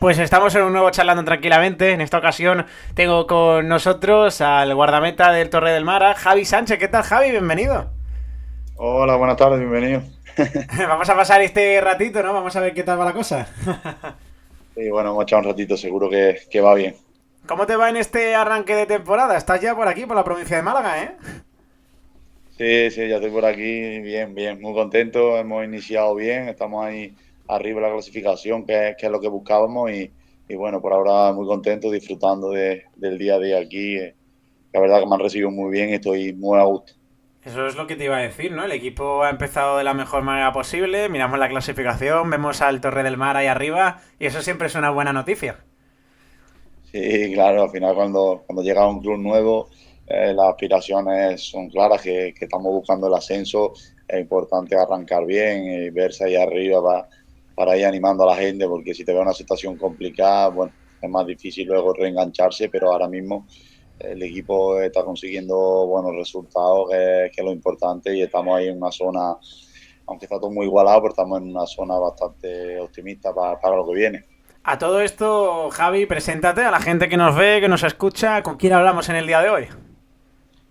Pues estamos en un nuevo charlando tranquilamente. En esta ocasión tengo con nosotros al guardameta del Torre del Mar, a Javi Sánchez. ¿Qué tal, Javi? Bienvenido. Hola, buenas tardes, bienvenido. Vamos a pasar este ratito, ¿no? Vamos a ver qué tal va la cosa. Y bueno, hemos echado un ratito, seguro que va bien. ¿Cómo te va en este arranque de temporada? Estás ya por aquí, por la provincia de Málaga, ¿eh? Sí, sí, ya estoy por aquí, bien, bien, muy contento. Hemos iniciado bien, estamos ahí arriba de la clasificación, que es lo que buscábamos. Y bueno, por ahora muy contento, disfrutando del día a día aquí. La verdad que me han recibido muy bien y estoy muy a gusto. Eso es lo que te iba a decir, ¿no? El equipo ha empezado de la mejor manera posible. Miramos la clasificación, vemos al Torre del Mar ahí arriba y eso siempre es una buena noticia. Sí, claro, al final cuando llega a un club nuevo, las aspiraciones son claras, que estamos buscando el ascenso. Es importante arrancar bien y verse ahí arriba para ir animando a la gente, porque si te ve una situación complicada, bueno, es más difícil luego reengancharse, pero ahora mismo el equipo está consiguiendo buenos resultados, que es lo importante, y estamos ahí en una zona, aunque está todo muy igualado, pero estamos en una zona bastante optimista para lo que viene. A todo esto, Javi, preséntate a la gente que nos ve, que nos escucha, con quién hablamos en el día de hoy.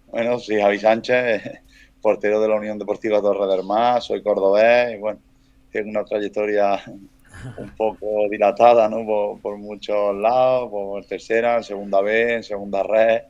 Bueno, soy Javi Sánchez, portero de la Unión Deportiva Torre del Mar, soy cordobés y bueno, tengo una trayectoria un poco dilatada, ¿no? Por muchos lados, por tercera, segunda B, en segunda red.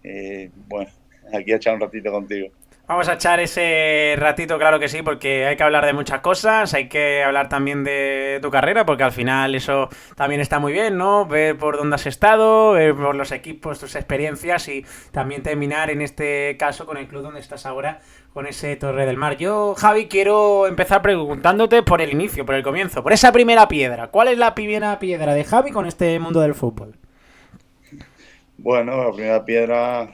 Y bueno, aquí he echado un ratito contigo. Vamos a echar ese ratito, claro que sí, porque hay que hablar de muchas cosas, hay que hablar también de tu carrera, porque al final eso también está muy bien, ¿no? Ver por dónde has estado, ver por los equipos, tus experiencias y también terminar en este caso con el club donde estás ahora, con ese Torre del Mar. Yo, Javi, quiero empezar preguntándote por el inicio, por el comienzo, por esa primera piedra. ¿Cuál es la primera piedra de Javi con este mundo del fútbol? Bueno, la primera piedra,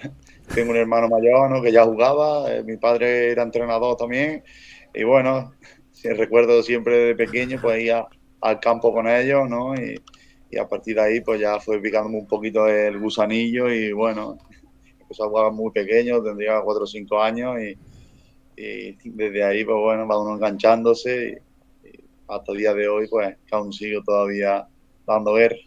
tengo un hermano mayor, ¿no? Que ya jugaba, mi padre era entrenador también, y bueno, sí, recuerdo siempre de pequeño, pues ir al campo con ellos, ¿no? Y a partir de ahí, pues ya fue picándome un poquito el gusanillo y bueno, empezó a jugar muy pequeño, tendría 4 o 5 años y desde ahí, pues bueno, va uno enganchándose y hasta el día de hoy, pues que aún sigo todavía dando guerra.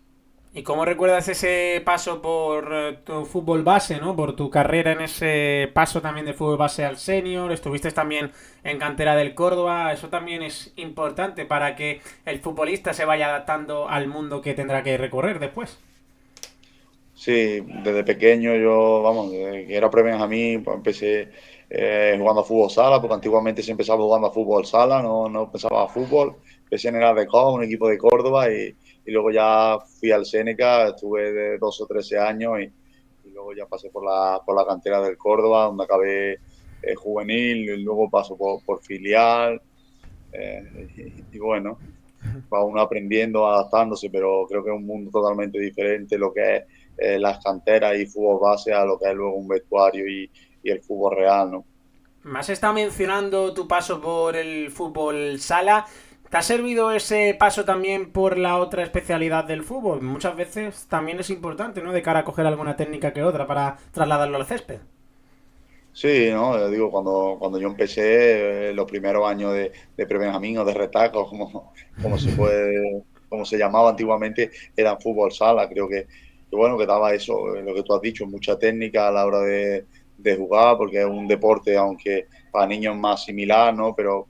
¿Y cómo recuerdas ese paso por tu fútbol base, ¿no? Por tu carrera en ese paso también de fútbol base al senior, estuviste también en cantera del Córdoba, eso también es importante para que el futbolista se vaya adaptando al mundo que tendrá que recorrer después. Sí, desde pequeño yo, vamos, desde que era pre-Benjamín, pues empecé jugando a fútbol sala, porque antiguamente se empezaba jugando a fútbol sala, no empezaba a fútbol. Empecé en el ADCO, un equipo de Córdoba, y luego ya fui al Seneca, estuve de 12 o 13 años, y luego ya pasé por la cantera del Córdoba, donde acabé juvenil, y luego paso por filial, eh, y bueno, va uno aprendiendo, adaptándose, pero creo que es un mundo totalmente diferente lo que es las canteras y fútbol base a lo que es luego un vestuario y el fútbol real, ¿no? Me has estado mencionando tu paso por el fútbol sala. ¿Te ha servido ese paso también por la otra especialidad del fútbol? Muchas veces también es importante, ¿no? De cara a coger alguna técnica que otra para trasladarlo al césped. Sí, ¿no? Yo digo, cuando yo empecé, los primeros años de pre-Benjamín o de retaco, como se llamaba antiguamente, eran fútbol sala. Creo que bueno, que daba eso, lo que tú has dicho, mucha técnica a la hora de jugar, porque es un deporte, aunque para niños es más similar, ¿no? Pero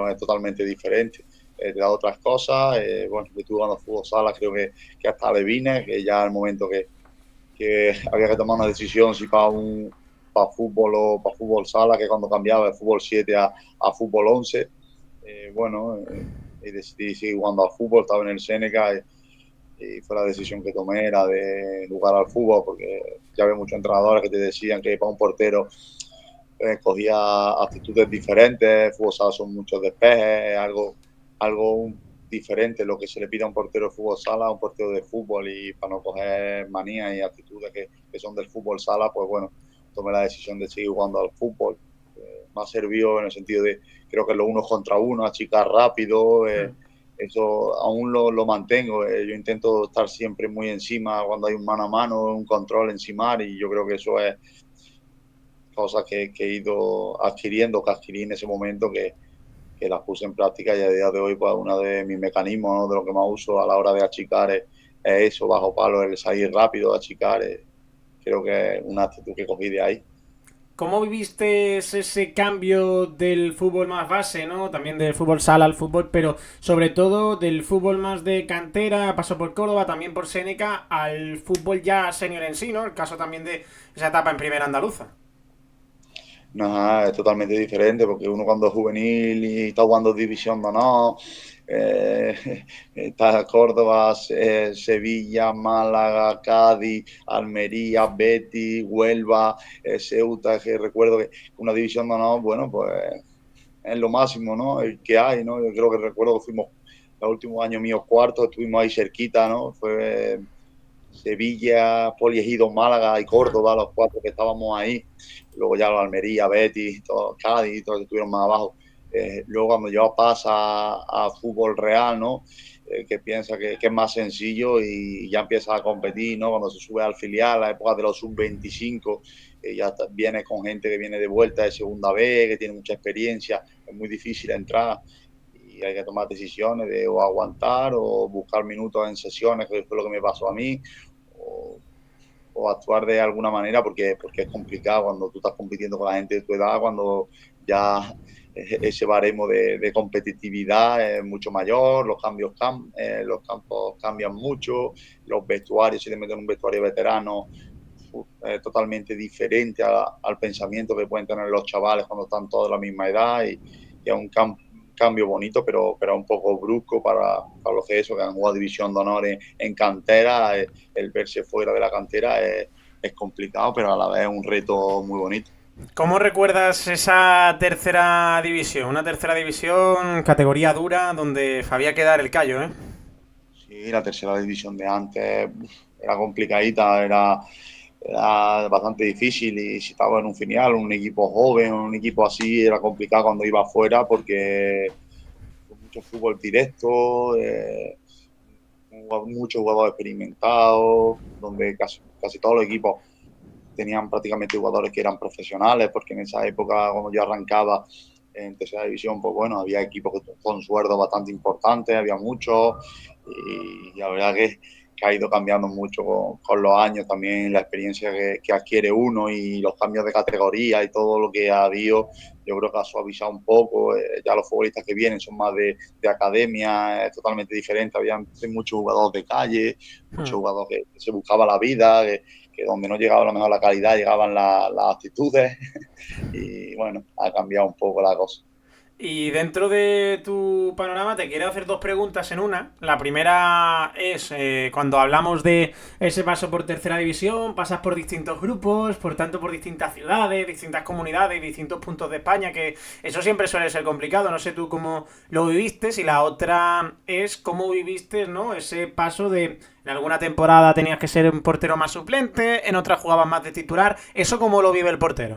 es totalmente diferente. Te da otras cosas. Bueno, yo estuve jugando fútbol sala, creo que hasta Levine, que ya al momento que había que tomar una decisión si para fútbol o para fútbol sala, que cuando cambiaba de fútbol 7 a fútbol 11, bueno, y decidí seguir jugando al fútbol, estaba en el Seneca y fue la decisión que tomé, era de jugar al fútbol, porque ya había muchos entrenadores que te decían que para un portero cogía actitudes diferentes, fútbol sala son muchos despejes, algo diferente lo que se le pide a un portero de fútbol sala a un portero de fútbol, y para no coger manías y actitudes que son del fútbol sala, pues bueno, tomé la decisión de seguir jugando al fútbol. Me ha servido en el sentido de, creo que los unos contra uno, achicar rápido, eso aún lo mantengo. Yo intento estar siempre muy encima cuando hay un mano a mano, un control encima, y yo creo que eso es cosas que he ido adquiriendo, que adquirí en ese momento, que las puse en práctica, y a día de hoy, pues, uno de mis mecanismos, ¿no? De lo que más uso a la hora de achicar eso, bajo palo, el salir rápido, achicar, creo que es una actitud que cogí de ahí. ¿Cómo viviste ese cambio del fútbol más base, ¿no? También del fútbol sala al fútbol, pero sobre todo del fútbol más de cantera, pasó por Córdoba, también por Séneca, al fútbol ya senior en sí, ¿no? El caso también de esa etapa en primera andaluza. No, es totalmente diferente porque uno cuando es juvenil y está jugando División de Honor, está Córdoba, Sevilla, Málaga, Cádiz, Almería, Betis, Huelva, Ceuta, que recuerdo que una División de Honor, bueno, pues es lo máximo, ¿no? El que hay, ¿no? Yo creo que recuerdo que fuimos los últimos años míos cuartos, estuvimos ahí cerquita, ¿no? Fue Sevilla, Poliegido, Málaga y Córdoba, los cuatro que estábamos ahí. Luego ya los Almería, Betis, todo, Cádiz, todos estuvieron más abajo. Luego cuando ya pasa a fútbol real, ¿no? Que piensa que es más sencillo y ya empieza a competir, ¿no? Cuando se sube al filial, la época de los sub-25, ya viene con gente que viene de vuelta de segunda vez, que tiene mucha experiencia, es muy difícil entrar y hay que tomar decisiones de o aguantar o buscar minutos en sesiones, que fue lo que me pasó a mí, o, o actuar de alguna manera porque es complicado cuando tú estás compitiendo con la gente de tu edad, cuando ya ese baremo de competitividad es mucho mayor, los campos cambian mucho, los vestuarios, si te meten en un vestuario veterano, es totalmente diferente al pensamiento que pueden tener los chavales cuando están todos de la misma edad y es un cambio bonito, pero un poco brusco para los que eso, que han jugado División de Honor en cantera, el verse fuera de la cantera es complicado, pero a la vez es un reto muy bonito. ¿Cómo recuerdas esa tercera división? Una tercera división categoría dura donde había que dar el callo, ¿eh? Sí, la tercera división de antes era complicadita, era bastante difícil y si estaba en un filial, un equipo joven, un equipo así, era complicado cuando iba afuera porque mucho fútbol directo, muchos jugadores experimentados, donde casi todos los equipos tenían prácticamente jugadores que eran profesionales, porque en esa época, cuando yo arrancaba en tercera división, pues bueno, había equipos con sueldos bastante importantes, había muchos, y la verdad que ha ido cambiando mucho con los años, también la experiencia que adquiere uno y los cambios de categoría y todo lo que ha habido, yo creo que ha suavizado un poco, ya los futbolistas que vienen son más de academia, es totalmente diferente, había muchos jugadores de calle, muchos Hmm. jugadores que se buscaba la vida, que donde no llegaba a lo mejor la calidad, llegaban las actitudes y bueno, ha cambiado un poco la cosa. Y dentro de tu panorama te quiero hacer dos preguntas en una. La primera es, cuando hablamos de ese paso por tercera división, pasas por distintos grupos, por tanto por distintas ciudades, distintas comunidades, distintos puntos de España, que eso siempre suele ser complicado. No sé tú cómo lo viviste. Y la otra es cómo viviste, ¿no? Ese paso de en alguna temporada tenías que ser un portero más suplente, en otra jugabas más de titular. ¿Eso cómo lo vive el portero?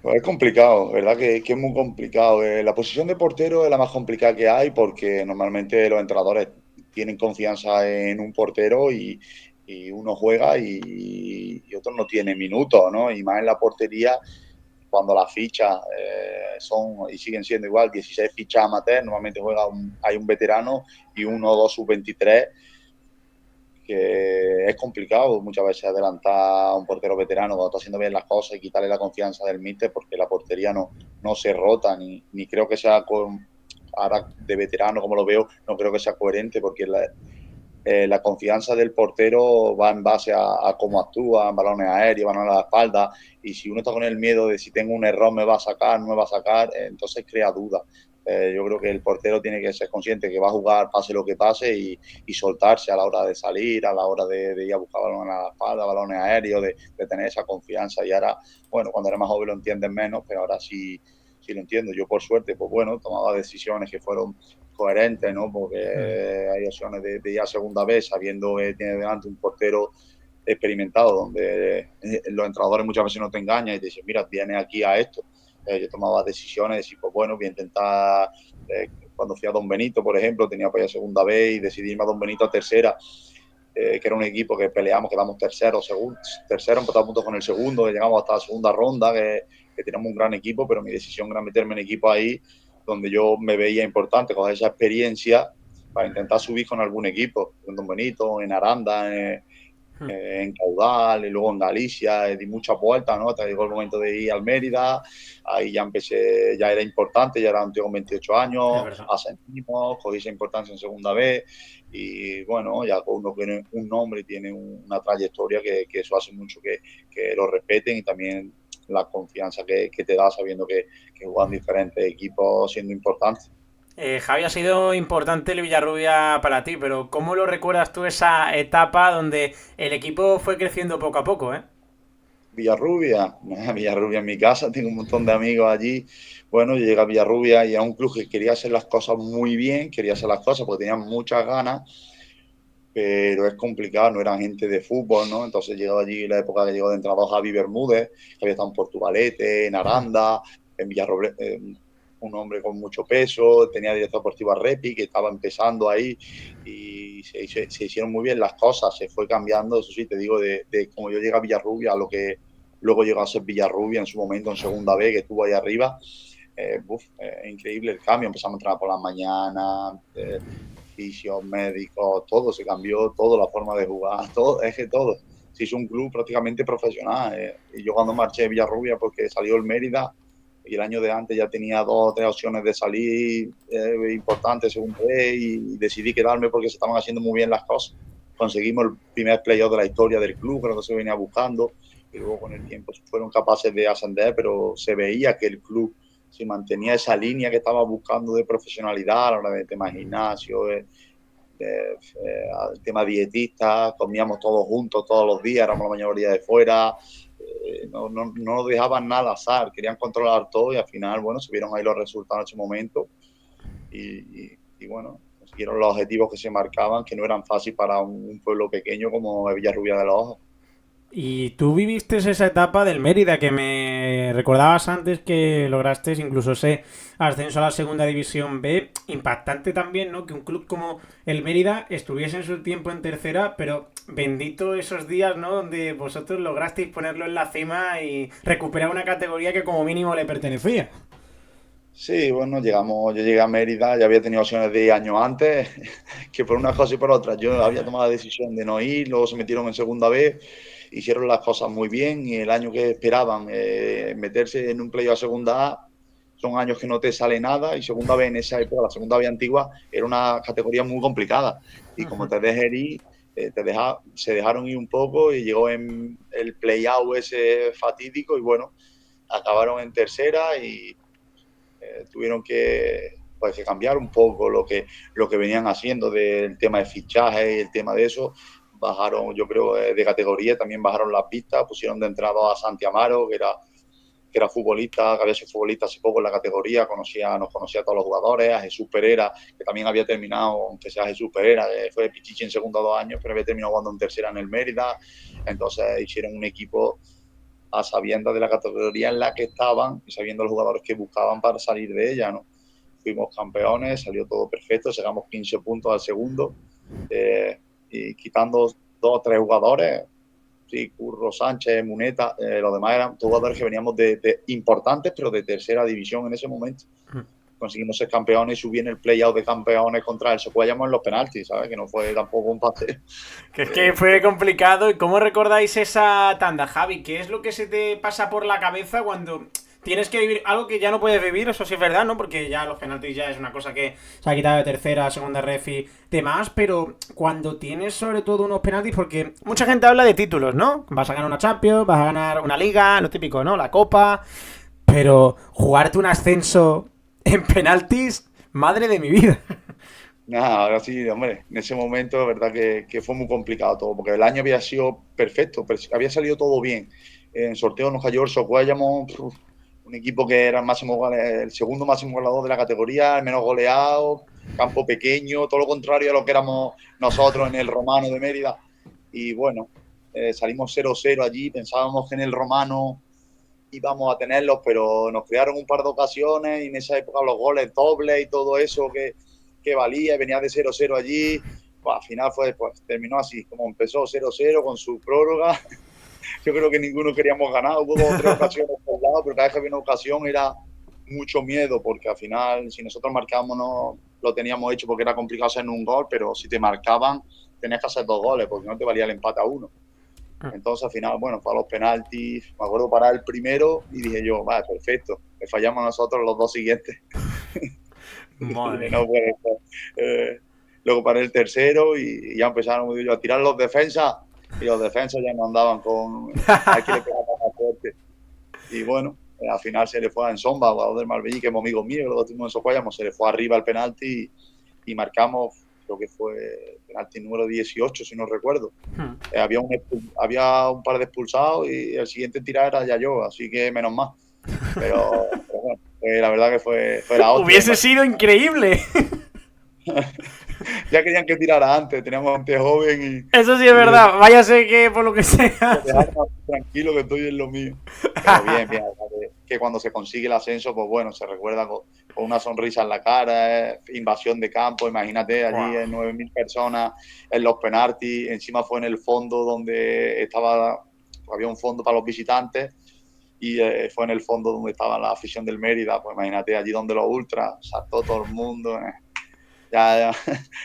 Pues es complicado, ¿verdad? Que es muy complicado. La posición de portero es la más complicada que hay porque normalmente los entrenadores tienen confianza en un portero y uno juega y otro no tiene minutos, ¿no? Y más en la portería, cuando las fichas son y siguen siendo igual, 16 fichas amateur, normalmente hay un veterano y uno o dos sub-23 que es complicado muchas veces adelantar a un portero veterano cuando está haciendo bien las cosas y quitarle la confianza del míster porque la portería no se rota, ni creo que sea ahora de veterano como lo veo, no creo que sea coherente porque la confianza del portero va en base a cómo actúa, en balones aéreos, balones a la espalda, y si uno está con el miedo de si tengo un error me va a sacar, no me va a sacar, entonces crea dudas. Yo creo que el portero tiene que ser consciente que va a jugar pase lo que pase y soltarse a la hora de salir, a la hora de ir a buscar balones a la espalda, balones aéreos, de tener esa confianza. Y ahora, bueno, cuando eres más joven lo entiendes menos, pero ahora sí lo entiendo. Yo por suerte, pues bueno, tomaba decisiones que fueron coherentes, ¿no? Porque hay opciones de ir a segunda vez sabiendo que tiene delante un portero experimentado, donde los entrenadores muchas veces no te engañan y te dicen, mira, viene aquí a esto. Yo tomaba decisiones de decir, pues bueno, voy a intentar, cuando fui a Don Benito, por ejemplo, tenía para ir a segunda vez y decidí irme a Don Benito a tercera, que era un equipo que peleamos, quedamos tercero, empatamos puntos con el segundo, que llegamos hasta la segunda ronda, que teníamos un gran equipo, pero mi decisión era meterme en equipo ahí donde yo me veía importante, coger esa experiencia para intentar subir con algún equipo, en Don Benito, en Aranda, en Caudal y luego en Galicia, di muchas vueltas, ¿no? Hasta llegó el momento de ir al Mérida, ahí ya empecé, ya era importante, ya era un tío con 28 Es años, verdad. ascendimos, cogí esa importancia en segunda vez y bueno, ya uno tiene un nombre y tiene una trayectoria que eso hace mucho que lo respeten y también la confianza que te da sabiendo que juegan diferentes equipos siendo importantes. Javi, ha sido importante el Villarrubia para ti, pero ¿cómo lo recuerdas tú esa etapa donde el equipo fue creciendo poco a poco, eh? Villarrubia, Villarrubia en mi casa, tengo un montón de amigos allí. Bueno, yo llegué a Villarrubia y a un club que quería hacer las cosas muy bien, quería hacer las cosas porque tenía muchas ganas, pero es complicado, no eran gente de fútbol, ¿no? Entonces llegaba allí la época que llegó de entrenador Javi Bermúdez, que había estado en Portugalete, en Aranda, en Villarrobledo, un hombre con mucho peso, tenía director deportivo a Repi, que estaba empezando ahí y se hicieron muy bien las cosas, se fue cambiando, eso sí, te digo, de como yo llegué a Villarrubia a lo que luego llegó a ser Villarrubia en su momento en segunda B, que estuvo ahí arriba. Increíble el cambio, empezamos a entrenar por las mañanas, fisios, médicos, todo se cambió, todo, la forma de jugar, todo, es que todo. Se hizo un club prácticamente profesional. Y yo cuando marché de Villarrubia, porque salió el Mérida, y el año de antes ya tenía dos o tres opciones de salir importantes según ve, y decidí quedarme porque se estaban haciendo muy bien las cosas. Conseguimos el primer playoff de la historia del club, que no se venía buscando, y luego con el tiempo fueron capaces de ascender, pero se veía que el club si mantenía esa línea que estaba buscando de profesionalidad a la hora de tema gimnasio, el tema dietista, comíamos todos juntos todos los días, éramos la mayoría de fuera, no nos dejaban nada al azar, querían controlar todo y al final, bueno, se vieron ahí los resultados en ese momento y bueno, consiguieron los objetivos que se marcaban, que no eran fáciles para un pueblo pequeño como Villarrubia de los Ojos. Y tú viviste esa etapa del Mérida que me recordabas antes que lograste incluso ese ascenso a la segunda división B. Impactante también, ¿no? Que un club como el Mérida estuviese en su tiempo en tercera, pero bendito esos días, ¿no? Donde vosotros lograsteis ponerlo en la cima y recuperar una categoría que como mínimo le pertenecía. Sí, bueno, llegamos, yo llegué a Mérida, ya había tenido opciones de ir años antes, que por una cosa y por otra. Yo había tomado la decisión de no ir, luego se metieron en segunda vez, hicieron las cosas muy bien y el año que esperaban meterse en un playoff a segunda A, son años que no te sale nada y segunda vez en esa época, la segunda vez antigua, era una categoría muy complicada. Y como te dejé ir, se dejaron ir un poco y llegó en el playout ese fatídico y bueno, acabaron en tercera y tuvieron pues, que cambiar un poco lo que venían haciendo del tema de fichaje y el tema de eso. Bajaron, yo creo, de categoría, también bajaron las pistas, pusieron de entrada a Santi Amaro, que era futbolista, que había sido futbolista hace poco en la categoría, nos conocía a todos los jugadores, a Jesús Pereira, que también había terminado, aunque sea Jesús Pereira, que fue Pichichi en segundo 2 años, pero había terminado jugando en tercera en el Mérida. Entonces hicieron un equipo a sabiendas de la categoría en la que estaban y sabiendo los jugadores que buscaban para salir de ella, ¿no? Fuimos campeones, salió todo perfecto, sacamos 15 puntos al segundo y quitando dos o tres jugadores, sí, Curro, Sánchez, Muneta, los demás eran jugadores que veníamos de importantes, pero de tercera división en ese momento. Conseguimos ser campeones y subí en el playout de campeones contra el Socuellamos en los penaltis, ¿sabes? Que no fue tampoco un paseo. Que es que fue complicado. ¿Y cómo recordáis esa tanda, Javi? ¿Qué es lo que se te pasa por la cabeza cuando tienes que vivir algo que ya no puedes vivir? Eso sí es verdad, ¿no? Porque ya los penaltis ya es una cosa que se ha quitado de tercera, segunda ref y demás. Pero cuando tienes sobre todo unos penaltis, porque mucha gente habla de títulos, ¿no? Vas a ganar una Champions, vas a ganar una Liga, lo típico, ¿no? La Copa. Pero jugarte un ascenso en penaltis, madre de mi vida. Nada, ahora sí, hombre, en ese momento, la verdad que fue muy complicado todo, porque el año había sido perfecto, había salido todo bien. En sorteo nos cayó el Socuellamos, un equipo que era el segundo máximo goleador de la categoría, el menos goleado, campo pequeño, todo lo contrario a lo que éramos nosotros en el Romano de Mérida. Y bueno, salimos 0-0 allí, pensábamos que en el Romano íbamos a tenerlos, pero nos crearon un par de ocasiones y en esa época los goles dobles y todo eso que valía, venía de 0-0 allí. Pues, al final terminó así, como empezó 0-0 con su prórroga. Yo creo que ninguno queríamos ganar, hubo 2 o 3 ocasiones por lado, pero cada vez que había una ocasión era mucho miedo, porque al final, si nosotros marcábamos, lo teníamos hecho porque era complicado hacer un gol, pero si te marcaban tenías que hacer 2 goles porque no te valía el empate a uno. Entonces al final, bueno, fue a los penaltis, me acuerdo parar el primero y dije yo, vale, perfecto, le fallamos nosotros los 2 siguientes. Madre Dije, mía. no puede ser. Luego paré el tercero y ya empezaron digo yo, a tirar los defensas y los defensas ya no andaban con, hay que le pegaba más fuerte. Y bueno, al final se le fue a Ensomba, jugador del Marbella, que es amigo mío, los últimos en Socuellamos, se le fue arriba el penalti y marcamos, creo que fue penalti número 18, si no recuerdo. Había un par de expulsados y el siguiente en tirar era ya yo, así que menos mal. Pero bueno, la verdad que fue la hostia. Hubiese sido increíble. Ya querían que tirara antes, teníamos gente joven Eso sí es y verdad. Váyase que por lo que sea. dejarme tranquilo que estoy en lo mío. Pero bien, bien, que cuando se consigue el ascenso, pues bueno, se recuerda con una sonrisa en la cara, invasión de campo, imagínate allí en 9.000 personas, en los penaltis, encima fue en el fondo donde había un fondo para los visitantes y fue en el fondo donde estaba la afición del Mérida, pues imagínate allí donde los ultras, saltó todo el mundo. Ya,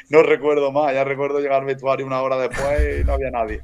no recuerdo más, ya recuerdo llegar al vestuario una hora después y no había nadie.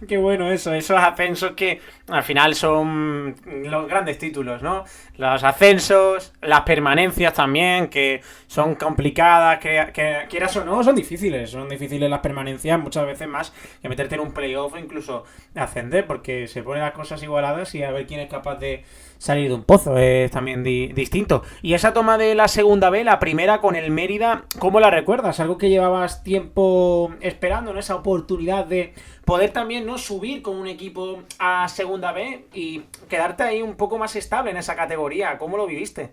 Qué bueno eso, esos ascensos que al final son los grandes títulos, ¿no? Los ascensos, las permanencias también, que son complicadas, que quieras o no, son difíciles las permanencias muchas veces más que meterte en un playoff o incluso ascender, porque se ponen las cosas igualadas y a ver quién es capaz de salir de un pozo, es también distinto. Y esa toma de la segunda B, la primera con el Mérida, ¿cómo la recuerdas? Algo que llevabas tiempo esperando, ¿no? Esa oportunidad de poder también no subir con un equipo a segunda B y quedarte ahí un poco más estable en esa categoría. ¿Cómo lo viviste?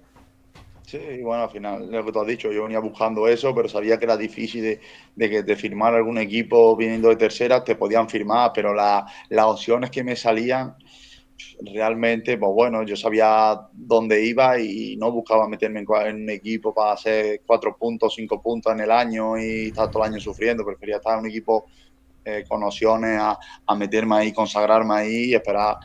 Sí, bueno, al final, lo que tú has dicho, yo venía buscando eso, pero sabía que era difícil de que te firmara algún equipo viniendo de tercera, te podían firmar, pero las opciones que me salían, realmente, pues bueno, yo sabía dónde iba y no buscaba meterme en un equipo para hacer 4 puntos, 5 puntos en el año y estar todo el año sufriendo. Prefería estar en un equipo con opciones a meterme ahí, consagrarme ahí y esperar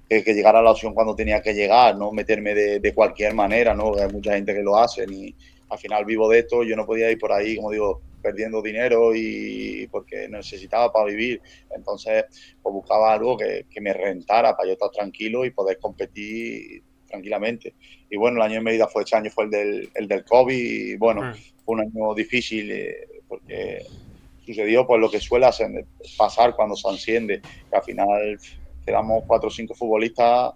que llegara la opción cuando tenía que llegar, no meterme de cualquier manera, ¿no? Hay mucha gente que lo hace y al final vivo de esto, yo no podía ir por ahí, como digo, perdiendo dinero y porque necesitaba para vivir. Entonces, pues buscaba algo que me rentara para yo estar tranquilo y poder competir tranquilamente. Y bueno, el año en Mérida fue, este año fue el del COVID y bueno, fue un año difícil porque sucedió pues lo que suele pasar cuando se enciende, que al final quedamos 4 o 5 futbolistas,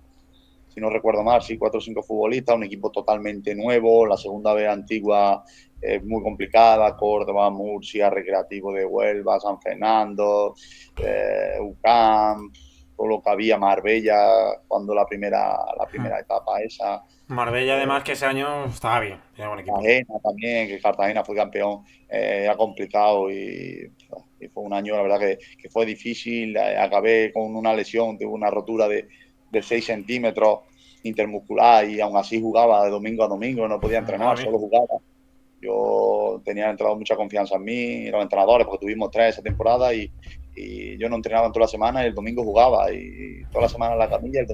si no recuerdo mal, sí, 4 o 5 futbolistas, un equipo totalmente nuevo, la segunda vez antigua muy complicada, Córdoba, Murcia, Recreativo de Huelva, San Fernando, UCAM, todo lo que había, Marbella, cuando la primera etapa esa. Marbella, además, que ese año estaba bien, tenía buen equipo. Cartagena también, que Cartagena fue campeón, era complicado y fue un año, la verdad, que fue difícil. Acabé con una lesión, tuve una rotura de 6 centímetros intermuscular y aún así jugaba de domingo a domingo, no podía Madre entrenar, mía. solo jugaba. Yo tenía entrado mucha confianza en mí, los entrenadores, porque tuvimos 3 esa temporada y yo no entrenaba en toda la semana y el domingo jugaba y toda la semana en la camilla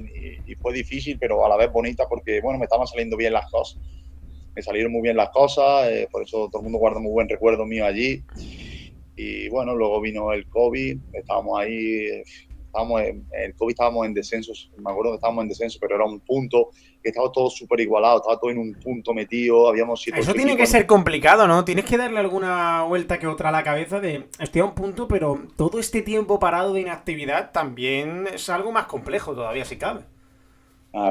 y fue difícil, pero a la vez bonita porque, bueno, me estaban saliendo bien las cosas, me salieron muy bien las cosas, por eso todo el mundo guarda muy buen recuerdo mío allí. Y bueno, luego vino el COVID, estábamos ahí, el COVID estábamos en descenso, me acuerdo que estábamos en descenso, pero era un punto, que estaba todo súper igualado, estaba todo en un punto metido, habíamos 7 Eso ocho tiene que equipos. ser complicado, ¿no? Tienes que darle alguna vuelta que otra a la cabeza de estoy a un punto, pero todo este tiempo parado de inactividad también es algo más complejo todavía, si cabe.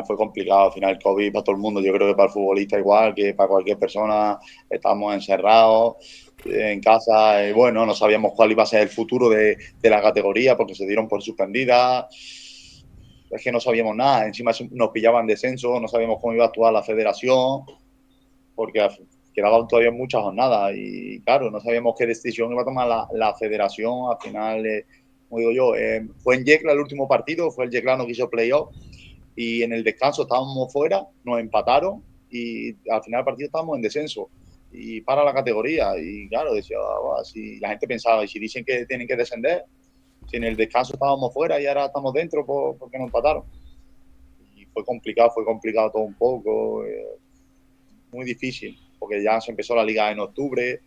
Fue complicado, al final el COVID para todo el mundo, yo creo que para el futbolista igual, que para cualquier persona, estamos encerrados en casa y bueno, no sabíamos cuál iba a ser el futuro de la categoría porque se dieron por suspendida, es que no sabíamos nada, encima nos pillaban descenso, no sabíamos cómo iba a actuar la federación porque quedaban todavía muchas jornadas y claro, no sabíamos qué decisión iba a tomar la federación, al final, como digo yo, fue en Yecla el último partido, fue el Yeclano que hizo playoff y en el descanso estábamos fuera, nos empataron y al final del partido estábamos en descenso y para la categoría y claro, decía, "Buah, si la gente pensaba, y si dicen que tienen que descender, si en el descanso estábamos fuera y ahora estamos dentro, ¿por qué nos empataron?" Y fue complicado todo un poco, muy difícil, porque ya se empezó la liga en octubre.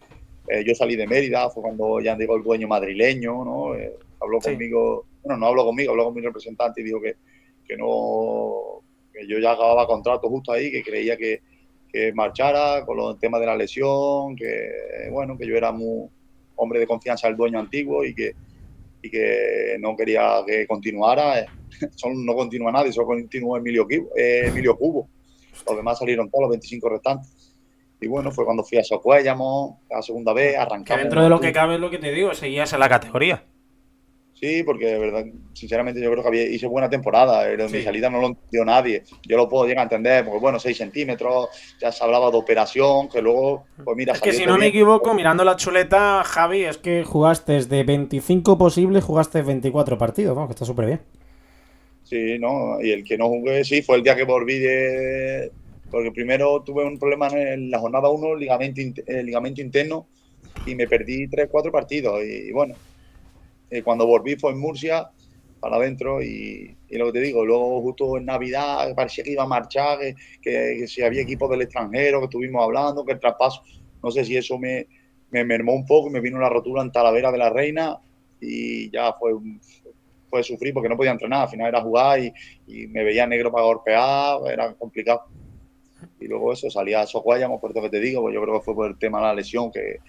Yo salí de Mérida, fue cuando ya llegó el dueño madrileño, ¿no? Habló Sí. conmigo, bueno, no habló conmigo, habló con mi representante y dijo que no, que yo ya acababa contrato justo ahí, que creía que marchara con el tema de la lesión, que bueno, que yo era muy hombre de confianza del dueño antiguo y que no quería que continuara. No continúa nadie, solo continúa Emilio Cubo. Los demás salieron todos los 25 restantes. Y bueno, fue cuando fui a Socuéllamos, a la segunda vez, Que arrancamos dentro en de lo que octubre. cabe es lo que te digo, seguías en la categoría. Sí, porque de verdad, sinceramente yo creo que hice buena temporada. Mi Sí. salida no lo entendió nadie. Yo lo puedo llegar a entender, porque bueno, 6 centímetros, ya se hablaba de operación, que luego, pues mira, Es que salió si todo no me bien. equivoco, mirando la chuleta, Javi, es que jugaste de 25 posibles, jugaste 24 partidos. Vamos, que está súper bien. Sí, ¿no? Y el que no jugué, sí, fue el día que volví de... Porque primero tuve un problema en la jornada 1, ligamento interno, y me perdí 3 4 partidos. Y bueno, cuando volví fue en Murcia, para adentro, y lo que te digo, luego justo en Navidad parecía que iba a marchar, que si había equipos del extranjero, que estuvimos hablando, que el traspaso, no sé si eso me mermó un poco y me vino una rotura en Talavera de la Reina y ya fue sufrir porque no podía entrenar, al final era jugar y me veía negro para golpear, era complicado. Y luego eso, salía a Socuéllamos, por eso que te digo, pues yo creo que fue por el tema de la lesión, que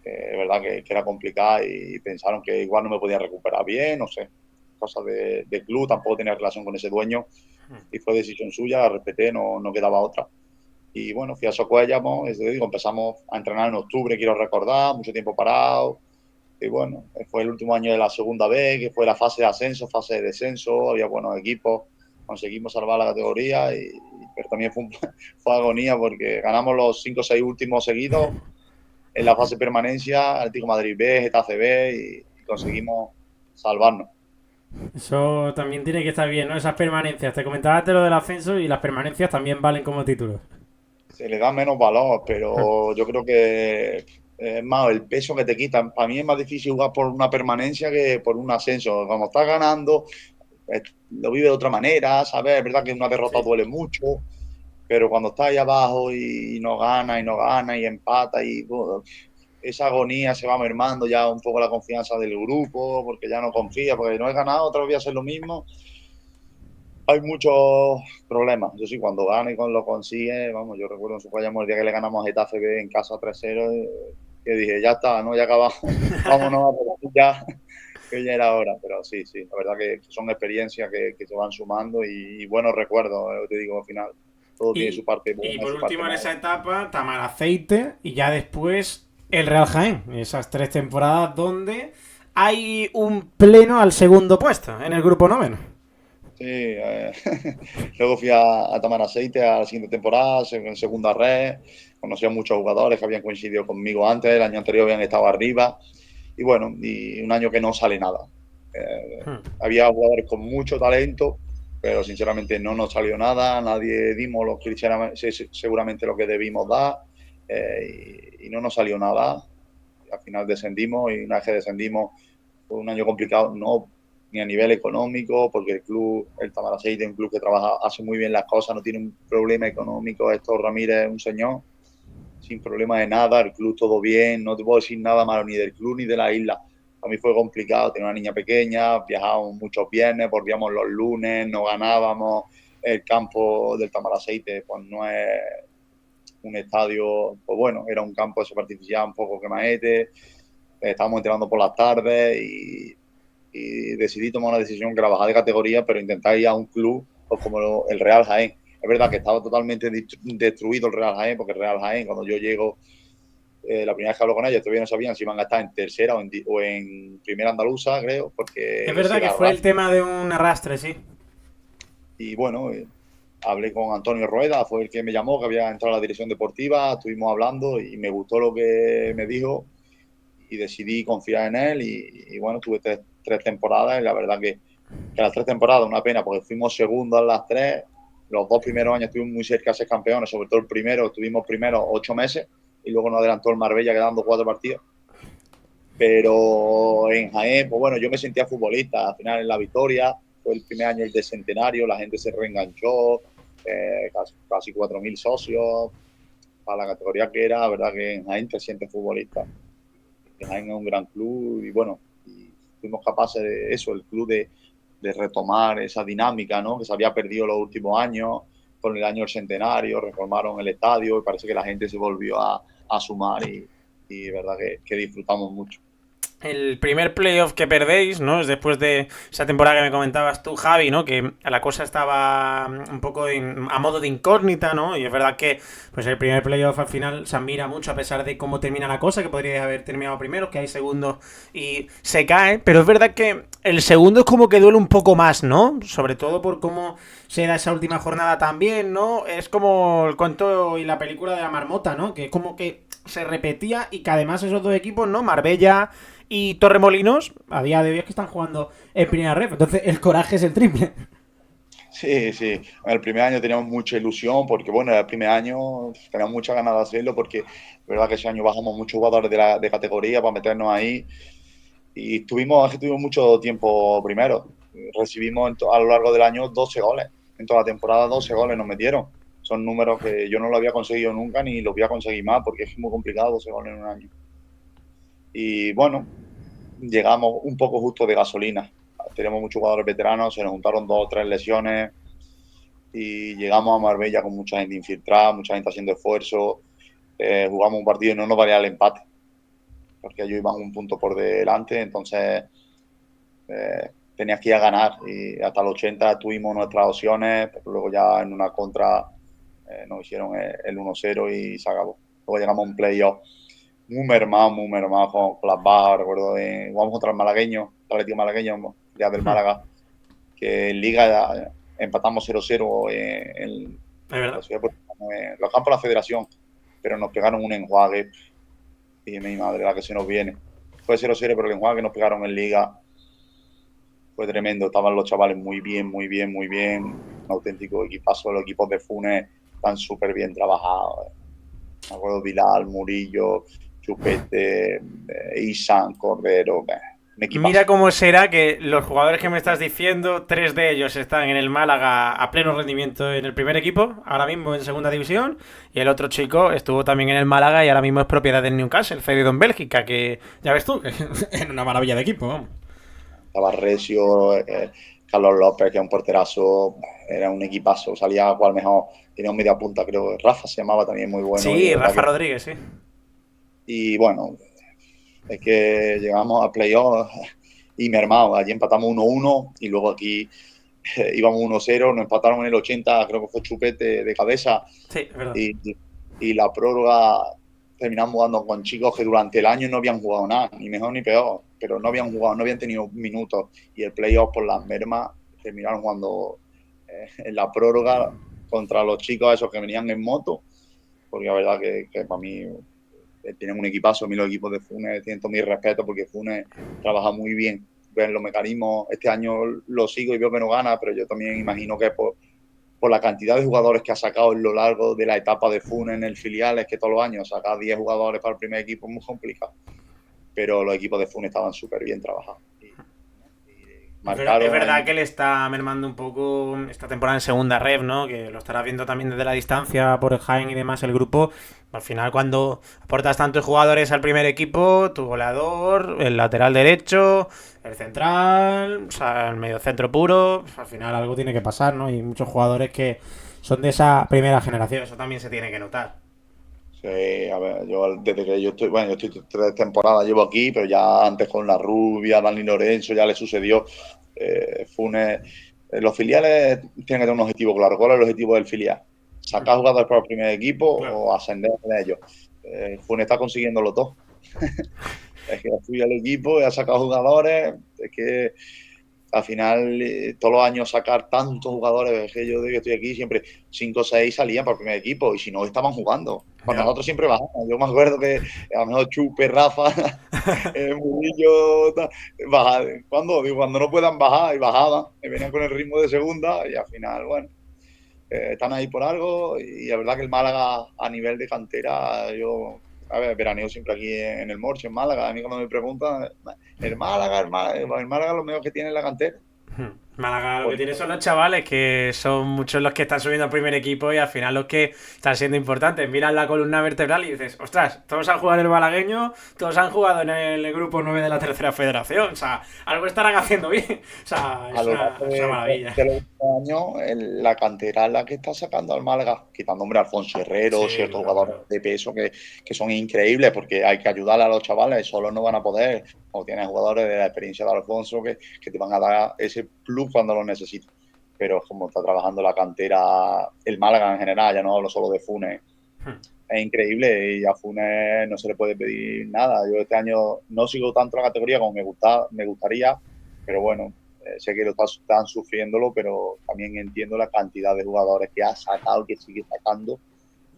es verdad que era complicada y pensaron que igual no me podía recuperar bien, no sé, cosas de club, tampoco tenía relación con ese dueño y fue decisión suya, la respeté, no quedaba otra. Y bueno, fui a Socuéllamos, es decir, empezamos a entrenar en octubre, quiero recordar, mucho tiempo parado. Y bueno, fue el último año de la segunda vez, que fue la fase de ascenso, fase de descenso, había buenos equipos, conseguimos salvar la categoría, pero también fue agonía porque ganamos los 5 o 6 últimos seguidos en la fase de permanencia, Atlético Madrid B, Getafe B, y conseguimos salvarnos. Eso también tiene que estar bien, ¿no? Esas permanencias. Te comentaba de lo del ascenso y las permanencias también valen como títulos. Se le da menos valor, pero yo creo que es más el peso que te quitan. Para mí es más difícil jugar por una permanencia que por un ascenso. Cuando estás ganando, lo vive de otra manera, ¿sabes? Es verdad que una derrota Sí. duele mucho, pero cuando estás ahí abajo y no gana y no gana y empata y bueno, esa agonía se va mermando ya un poco la confianza del grupo, porque ya no confía, porque no he ganado, otra vez voy a hacer lo mismo. Hay muchos problemas. Yo sí, cuando gana y cuando lo consigue, vamos, yo recuerdo en su el día que le ganamos a Getafe B en casa 3-0, que dije, ya está, ¿no? Ya acabamos, vámonos a por ya, que ya era hora. Pero sí, sí, la verdad que son experiencias que se van sumando y buenos recuerdos, te digo, al final. Todo tiene su Y, parte y buena y por su parte último en mala. esa etapa, Tamaraceite y ya después el Real Jaén. Esas 3 temporadas donde hay un pleno al segundo puesto en el grupo noveno. Sí, luego fui a tomar aceite a la siguiente temporada, en segunda red, conocí a muchos jugadores que habían coincidido conmigo antes, el año anterior habían estado arriba, y bueno, y un año que no sale nada. Había jugadores con mucho talento, pero sinceramente no nos salió nada, nadie dimos lo que seguramente lo que debimos dar, y no nos salió nada. Al final descendimos y una vez que descendimos fue un año complicado, no ni a nivel económico, porque el club, el Tamaraceite, es un club que trabaja, hace muy bien las cosas, no tiene un problema económico. Héctor Ramírez es un señor sin problema de nada, el club todo bien, no te puedo decir nada malo ni del club ni de la isla. A mí fue complicado, tenía una niña pequeña, viajábamos muchos viernes, volvíamos los lunes, no ganábamos. El campo del Tamaraceite pues no es un estadio, pues bueno, era un campo de superartificial un poco quemaete, estábamos entrenando por las tardes y decidí tomar una decisión que era bajar de categoría, pero intentar ir a un club pues, como el Real Jaén. Es verdad que estaba totalmente destruido el Real Jaén, porque el Real Jaén, cuando yo llego, la primera vez que hablo con ellos, todavía no sabían si iban a estar en tercera o en primera andaluza, creo, Es porque ese verdad que era fue raro. el tema de un arrastre, sí. Y bueno, hablé con Antonio Rueda, fue el que me llamó, que había entrado a la dirección deportiva, estuvimos hablando y me gustó lo que me dijo y decidí confiar en él y bueno, tuve tres temporadas y la verdad que las 3 temporadas, una pena, porque fuimos segundos en las 3. Los 2 primeros años estuvimos muy cerca de ser campeones, sobre todo el primero, estuvimos primero 8 meses y luego nos adelantó el Marbella quedando 4 partidos. Pero en Jaén, pues bueno, yo me sentía futbolista. Al final en la victoria, fue el primer año del centenario, la gente se reenganchó, casi 4.000 socios. para la categoría que era, la verdad que en Jaén te sientes futbolista. Que Jaén es un gran club y bueno, y fuimos capaces de eso, el club de retomar esa dinámica, ¿no? Que se había perdido los últimos años, con el año del centenario, reformaron el estadio y parece que la gente se volvió a sumar y verdad que disfrutamos mucho. El primer playoff que perdéis, ¿no? Es después de esa temporada que me comentabas tú, Javi, ¿no? Que la cosa estaba un poco a modo de incógnita, ¿no? Y es verdad que pues el primer playoff al final se admira mucho a pesar de cómo termina la cosa, que podría haber terminado primero, que hay segundo y se cae. Pero es verdad que el segundo es como que duele un poco más, ¿no? Sobre todo por cómo se da esa última jornada también, ¿no? Es como el cuento y la película de la marmota, ¿no? Que es como que se repetía y que además esos dos equipos, ¿no? Marbella y Torremolinos, a día de hoy es que están jugando en primera ref. Entonces el coraje es el triple. Sí, sí. El primer año teníamos mucha ilusión porque, bueno, el primer año teníamos muchas ganas de hacerlo porque es verdad que ese año bajamos muchos jugadores de categoría para meternos ahí y estuvimos mucho tiempo primero. Recibimos a lo largo del año 12 goles. En toda la temporada 12 goles nos metieron. Son números que yo no lo había conseguido nunca ni los voy a conseguir más porque es muy complicado 12 goles en un año. Y bueno, llegamos un poco justo de gasolina. Tenemos muchos jugadores veteranos, se nos juntaron 2 o 3 lesiones y llegamos a Marbella con mucha gente infiltrada, mucha gente haciendo esfuerzo. Jugamos un partido y no nos valía el empate, porque ellos iban un punto por delante, entonces tenías que ir a ganar y hasta el 80 tuvimos nuestras opciones, pero luego ya en una contra nos hicieron el 1-0 y se acabó. Luego llegamos a un playoff muy mermado con las bajas, recuerdo, jugamos contra el malagueño, el Atlético malagueño, ya del Málaga, que en Liga empatamos 0-0 Es verdad. en los campos de la Federación, pero nos pegaron un enjuague y mi madre, la que se nos viene. Fue 0-0, pero el enjuague que nos pegaron en Liga fue tremendo. Estaban los chavales muy bien, muy bien, muy bien. Un auténtico equipazo. Los equipos de Funes están súper bien trabajados. Me acuerdo Bilal, Murillo, Chupete, Isan, Cordero. Un Mira equipazo. cómo será que los jugadores que me estás diciendo, tres de ellos están en el Málaga a pleno rendimiento en el primer equipo, ahora mismo en segunda división, y el otro chico estuvo también en el Málaga y ahora mismo es propiedad del Newcastle, cedido en Bélgica, que ya ves tú, que es una maravilla de equipo, vamos. Estaba Recio, Carlos López, que es un porterazo. Era un equipazo. Salía a jugar mejor. Tenía un media punta, creo. Rafa se llamaba también, muy bueno. Y de Sí, verdad Rafa que. Rodríguez, sí. Y bueno, es que llegamos a playoff y mermado. Allí empatamos 1-1 y luego aquí íbamos 1-0, nos empataron en el 80, creo que fue Chupete de cabeza Sí, es verdad. y, y la prórroga terminamos jugando con chicos que durante el año no habían jugado nada, ni mejor ni peor, pero no habían jugado, no habían tenido minutos y el playoff por las mermas terminaron jugando en la prórroga contra los chicos esos que venían en moto, porque la verdad que para mí tienen un equipazo. A mí los equipos de Funes tienen todo mi respeto porque Funes trabaja muy bien. Ven los mecanismos, este año lo sigo y veo que no gana, pero yo también imagino que por la cantidad de jugadores que ha sacado a lo largo de la etapa de Funes en el filial, es que todos los años sacar 10 jugadores para el primer equipo es muy complicado. Pero los equipos de Funes estaban súper bien trabajados. Y Es marcaron verdad en. que le está mermando un poco esta temporada en segunda rev, ¿no? Que lo estarás viendo también desde la distancia por el Jaén y demás el grupo. Al final, cuando aportas tantos jugadores al primer equipo, tu goleador, el lateral derecho, el central, o sea, el medio centro puro, pues al final algo tiene que pasar, ¿no? Y muchos jugadores que son de esa primera generación, eso también se tiene que notar. Sí, a ver, yo desde que yo estoy, bueno, yo estoy 3 temporadas, llevo aquí, pero ya antes con la Rubia, Dani Lorenzo, ya le sucedió. Funes, los filiales tienen que tener un objetivo claro. ¿Cuál es el objetivo del filial? ¿Sacar jugadores para el primer equipo Claro. o ascender de ellos? Funes está consiguiendo los dos. Es que ha el equipo y ha sacado jugadores. Es que al final, todos los años sacar tantos jugadores, es que yo desde que estoy aquí siempre 5 o 6 salían para el primer equipo y si no estaban jugando. Cuando Ya. nosotros siempre bajábamos. Yo me acuerdo que a lo mejor Chupe, Rafa, Murillo, cuando, digo, cuando no puedan bajar y bajaban, y venían con el ritmo de segunda y al final, bueno, están ahí por algo y la verdad que el Málaga a nivel de cantera, yo, a ver, veraneo siempre aquí en el Morche, en Málaga, a mí cuando me preguntan, el Málaga, el Málaga lo mejor que tiene es la cantera. Málaga lo que Pues, tiene son los chavales, que son muchos los que están subiendo al primer equipo y al final los que están siendo importantes. Miras la columna vertebral y dices, ostras, todos han jugado en el malagueño, todos han jugado en el grupo 9 de la tercera federación. O sea, algo estarán haciendo bien. O sea, a lo largo es una maravilla. de los últimos años, la cantera es la que está sacando al Málaga, quitando hombre a Alfonso Herrero, Sí, ciertos claro, jugadores claro. de peso que son increíbles, porque hay que ayudar a los chavales, solo no van a poder. O tienes jugadores de la experiencia de Alfonso que te van a dar ese plus cuando lo necesites. Pero como está trabajando la cantera, el Málaga en general, ya no hablo solo de Funes, es increíble y a Funes no se le puede pedir nada. Yo este año no sigo tanto la categoría como me gustaría, pero bueno, sé que están sufriéndolo, pero también entiendo la cantidad de jugadores que ha sacado, que sigue sacando.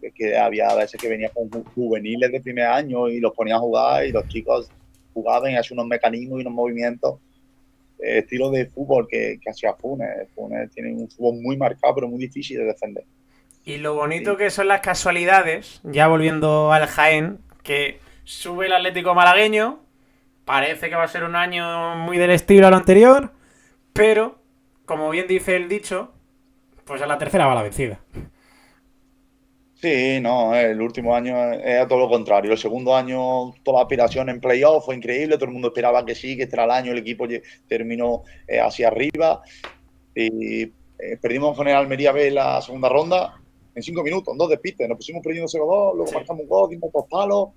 Es que había veces que venía con juveniles de primer año y los ponía a jugar y los chicos jugaban y hacían unos mecanismos y unos movimientos estilo de fútbol que hacía Funes. Funes tiene un fútbol muy marcado, pero muy difícil de defender. Y lo bonito Y, que son las casualidades, ya volviendo al Jaén, que sube el Atlético malagueño, parece que va a ser un año muy del estilo a lo anterior, pero, como bien dice el dicho, pues a la tercera va la vencida. sí, no, el último año era todo lo contrario. El segundo año, toda la aspiración en playoff fue increíble. Todo el mundo esperaba que sí, que este era el año. El equipo terminó hacia arriba. Y perdimos con el Almería B la segunda ronda en 5 minutos, en dos despistes. Nos pusimos perdiendo 0-2, luego Sí. marcamos un gol, dimos dos palos,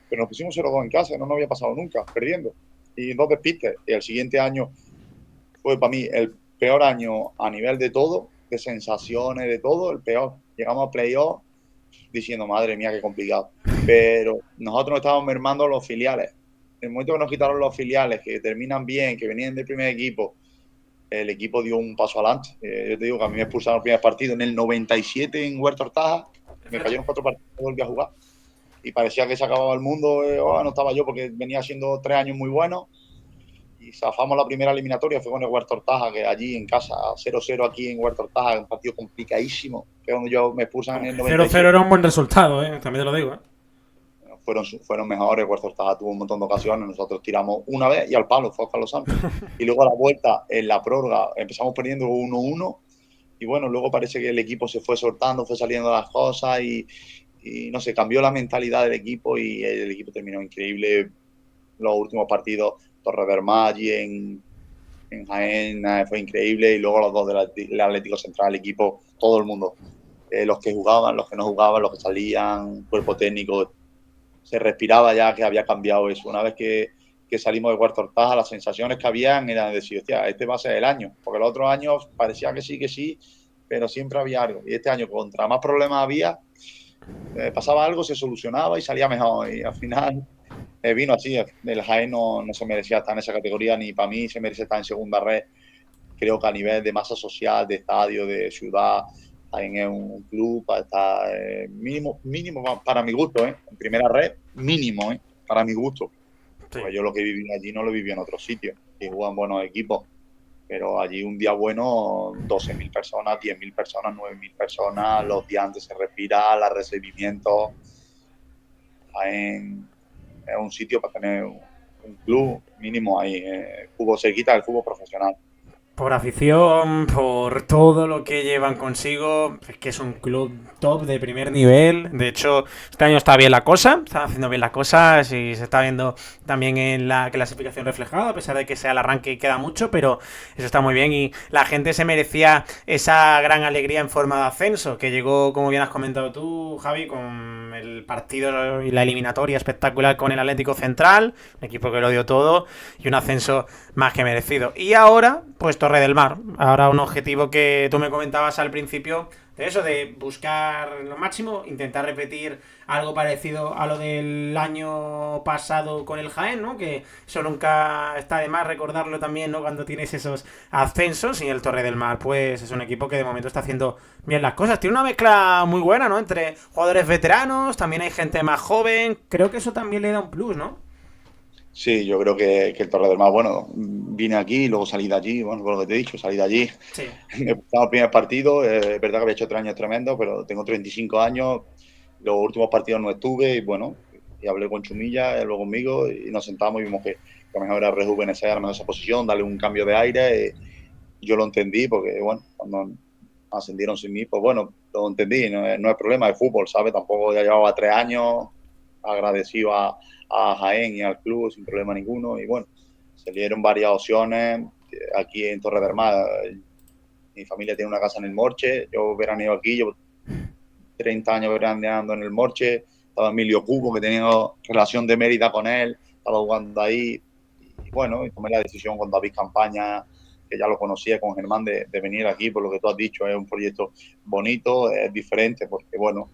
pero nos pusimos 0-2 en casa, no nos había pasado nunca, perdiendo. Y en dos despistes. Y el siguiente año fue para mí el peor año a nivel de todo, de sensaciones, de todo, el peor. Llegamos a playoff diciendo, madre mía, qué complicado. Pero nosotros nos estábamos mermando los filiales. En el momento que nos quitaron los filiales, que terminan bien, que venían del primer equipo, el equipo dio un paso adelante. Yo te digo que a mí me expulsaron el primer partido en el 97 en Huerta Hortaja, Es me verdad. cayeron 4 partidos, volví a jugar y parecía que se acababa el mundo. No estaba yo porque venía siendo 3 años muy buenos y zafamos la primera eliminatoria, fue con el Huerta Hortaja, que allí en casa, 0-0 aquí en Huerta Hortaja, un partido complicadísimo, que es donde yo me expulsan en el Aunque 0-0 97. era un buen resultado, ¿eh? También te lo digo, ¿eh? Fueron mejores. Huerta Hortaja tuvo un montón de ocasiones, nosotros tiramos una vez y al palo, fue Oscar Los Santos. Y luego a la vuelta, en la prórroga, empezamos perdiendo 1-1 y bueno, luego parece que el equipo se fue soltando, fue saliendo las cosas y no sé, cambió la mentalidad del equipo y el equipo terminó increíble. Los últimos partidos, Torre allí en Jaén fue increíble y luego los dos del Atlético Central, el equipo, todo el mundo, los que jugaban, los que no jugaban, los que salían, cuerpo técnico, se respiraba ya que había cambiado eso. Una vez que salimos de Cuarto Hortaja, las sensaciones que habían eran de decir, hostia, este va a ser el año, porque los otros años parecía que sí, pero siempre había algo. Y este año, contra más problemas había, pasaba algo, se solucionaba y salía mejor. Y al final vino así. El Jaén no se merecía estar en esa categoría, ni para mí se merece estar en segunda red. Creo que a nivel de masa social, de estadio, de ciudad, Jaén es un club para estar mínimo para mi gusto, en primera red, mínimo, para mi gusto. Sí. Porque yo lo que viví allí no lo viví en otros sitios, que juegan buenos equipos. Pero allí un día bueno, 12.000 personas, 10.000 personas, 9.000 personas, los días antes se respira, los recibimientos. Jaén es un sitio para tener un club mínimo ahí, fútbol cerquita del fútbol profesional. Por afición, por todo lo que llevan consigo, es que es un club top de primer nivel. De hecho, este año está bien la cosa, están haciendo bien las cosas y se está viendo también en la clasificación reflejada, a pesar de que sea el arranque y queda mucho, pero eso está muy bien y la gente se merecía esa gran alegría en forma de ascenso, que llegó, como bien has comentado tú, Javi, con el partido y la eliminatoria espectacular con el Atlético Central, un equipo que lo dio todo y un ascenso más que merecido. Y ahora, pues Torre del Mar. Ahora un objetivo que tú me comentabas al principio, de eso, de buscar lo máximo, intentar repetir algo parecido a lo del año pasado con el Jaén, ¿no? Que eso nunca está de más recordarlo también, ¿no? Cuando tienes esos ascensos y el Torre del Mar, pues es un equipo que de momento está haciendo bien las cosas. Tiene una mezcla muy buena, ¿no? Entre jugadores veteranos, también hay gente más joven. Creo que eso también le da un plus, ¿no? Sí, yo creo que el Torre del Mar, bueno, vine aquí, luego salí de allí, bueno, por lo que te he dicho, salí de allí, Sí. me gustaba el primer partido, es verdad que había hecho 3 años tremendos, pero tengo 35 años, los últimos partidos no estuve y bueno, y hablé con Chumilla, él habló conmigo y nos sentamos y vimos que lo mejor era rejuvenecer a esa posición, darle un cambio de aire yo lo entendí porque, bueno, cuando ascendieron sin mí, pues bueno, lo entendí, no es problema de fútbol, ¿sabes? Tampoco ya llevaba 3 años agradecido a Jaén y al club sin problema ninguno y bueno, se dieron varias opciones aquí en Torre del Mar. Mi familia tiene una casa en el Morche, yo veraneo aquí, yo 30 años veraneando en el Morche, estaba Emilio Cubo, que tenía relación de Mérida con él, estaba jugando ahí, y bueno, y tomé la decisión con David Campaña, que ya lo conocía, con Germán, de venir aquí, por lo que tú has dicho, es un proyecto bonito, es diferente, porque bueno,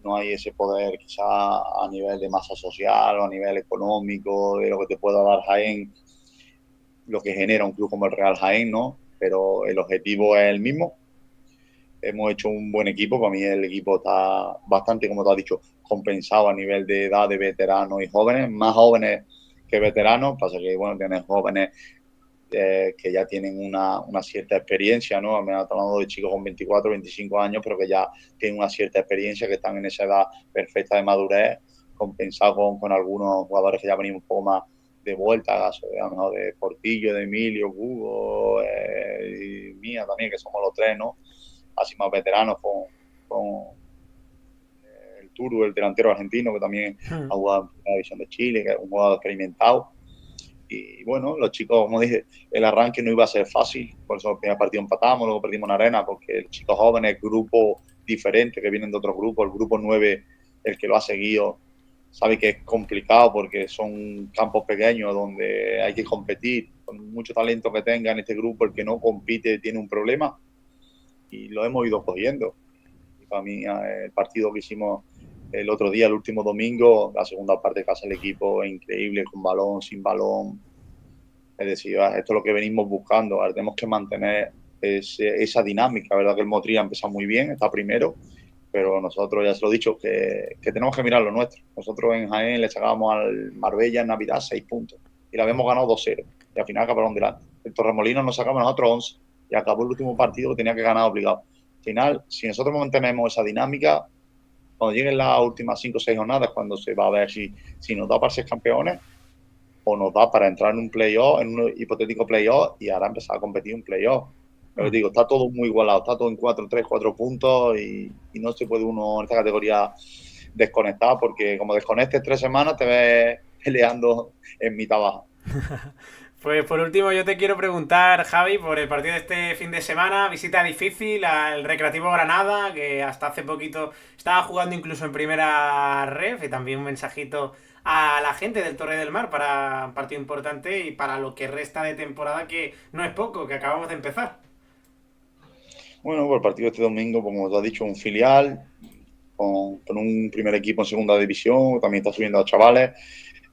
no hay ese poder quizá a nivel de masa social o a nivel económico, de lo que te pueda dar Jaén, lo que genera un club como el Real Jaén, ¿no? Pero el objetivo es el mismo. Hemos hecho un buen equipo. Para mí el equipo está bastante, como te has dicho, compensado a nivel de edad de veteranos y jóvenes, más jóvenes que veteranos. Pasa que, bueno, tienes jóvenes que ya tienen una cierta experiencia, ¿no? Me estamos hablando de chicos con 24, 25 años, pero que ya tienen una cierta experiencia, que están en esa edad perfecta de madurez, compensado con algunos jugadores que ya venimos un poco más de vuelta, a lo mejor de Portillo, de Emilio, Hugo, y mía también, que somos los tres, ¿no? Así más veteranos con el Turu, el delantero argentino, que también Hmm. ha jugado en Primera División de Chile, que es un jugador experimentado. Y bueno, los chicos, como dije, el arranque no iba a ser fácil, por eso el primer partido empatamos, luego perdimos en arena, porque el chico jóvenes, grupo diferente que vienen de otros grupos, el grupo 9 el que lo ha seguido, sabe que es complicado porque son campos pequeños donde hay que competir, con mucho talento que tenga en este grupo, el que no compite tiene un problema y lo hemos ido cogiendo. Y para mí el partido que hicimos el otro día, el último domingo, la segunda parte que hace el equipo es increíble, con balón, sin balón, es decir, esto es lo que venimos buscando. Ahora tenemos que mantener esa dinámica, ¿verdad? Que el Motril ha empezado muy bien, está primero, pero nosotros, ya se lo he dicho, que tenemos que mirar lo nuestro. Nosotros en Jaén le sacábamos al Marbella en Navidad 6 puntos y la habíamos ganado 2-0 y al final acabaron delante. El Torremolinos nos sacamos nosotros 11 y acabó el último partido que tenía que ganar obligado. Al final, si nosotros mantenemos esa dinámica, cuando lleguen las últimas 5 o 6 jornadas, cuando se va a ver si nos da para ser campeones o nos da para entrar en un playoff, en un hipotético playoff, y ahora empezar a competir en playoff. Pero Hmm. digo, está todo muy igualado, está todo en 4-3, 4 puntos y no se puede uno en esta categoría desconectar porque como desconectes 3 semanas te ves peleando en mitad baja. Pues por último yo te quiero preguntar, Javi, por el partido de este fin de semana, visita difícil al Recreativo Granada, que hasta hace poquito estaba jugando incluso en primera ref, y también un mensajito a la gente del Torre del Mar para un partido importante y para lo que resta de temporada, que no es poco, que acabamos de empezar. Bueno, por el partido de este domingo, como te has dicho, un filial con un primer equipo en segunda división, también está subiendo a chavales.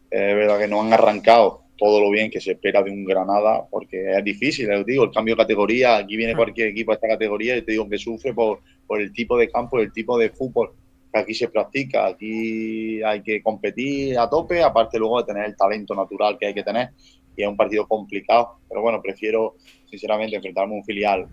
Es verdad que no han arrancado todo lo bien que se espera de un Granada, porque es difícil, les digo, el cambio de categoría, aquí viene cualquier equipo a esta categoría y te digo que sufre por el tipo de campo, el tipo de fútbol que aquí se practica, aquí hay que competir a tope, aparte luego de tener el talento natural que hay que tener, y es un partido complicado, pero bueno, prefiero sinceramente enfrentarme a un filial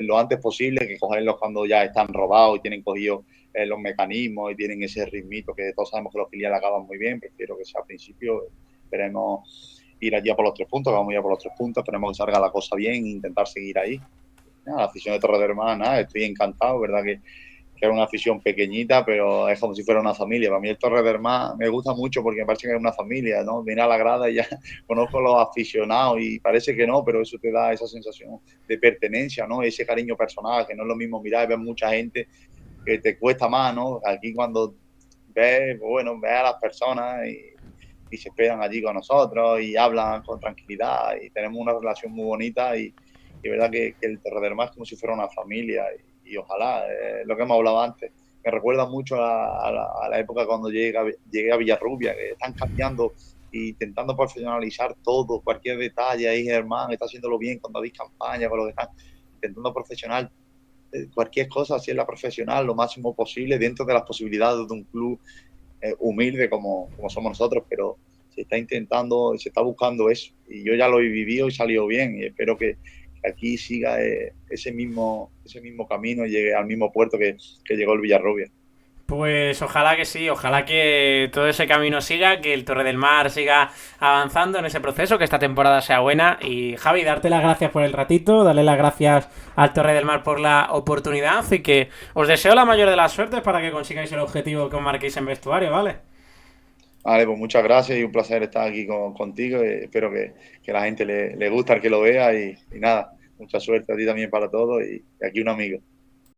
lo antes posible que cogerlos cuando ya están robados y tienen cogido los mecanismos y tienen ese ritmito que todos sabemos que los filiales acaban muy bien. Prefiero que sea al principio. Esperemos ir allí a por los 3 puntos, vamos a ir a por los 3 puntos. Esperemos que salga la cosa bien e intentar seguir ahí. Nada, la afición de Torre de Hermana, estoy encantado, ¿verdad? Que es una afición pequeñita, pero es como si fuera una familia. Para mí el Torre de Hermana me gusta mucho porque me parece que es una familia, ¿no? Vine a la grada y ya conozco a los aficionados y parece que no, pero eso te da esa sensación de pertenencia, ¿no? Ese cariño personal, que no es lo mismo mirar y ver mucha gente que te cuesta más, ¿no? Aquí cuando ves, bueno, ves a las personas y se esperan allí con nosotros y hablan con tranquilidad y tenemos una relación muy bonita y verdad que el Torre del Mar es como si fuera una familia y ojalá, lo que hemos hablado antes, me recuerda mucho a la época cuando llegué a Villarrubia, que están cambiando e intentando profesionalizar todo, cualquier detalle ahí, Germán está haciéndolo bien con David Campaña, con lo que están intentando profesional cualquier cosa, si es la profesional, lo máximo posible dentro de las posibilidades de un club humilde como somos nosotros, pero se está intentando, se está buscando eso. Y yo ya lo he vivido y salió bien y espero que aquí siga ese mismo camino y llegue al mismo puerto que llegó el Villarrubia. Pues ojalá que sí, ojalá que todo ese camino siga, que el Torre del Mar siga avanzando en ese proceso, que esta temporada sea buena. Y Javi, darte las gracias por el ratito, darle las gracias al Torre del Mar por la oportunidad y que os deseo la mayor de las suertes para que consigáis el objetivo que os marquéis en vestuario, ¿vale? Vale, pues muchas gracias y un placer estar aquí contigo. Espero que la gente le guste al que lo vea y nada, mucha suerte a ti también para todo y aquí un amigo.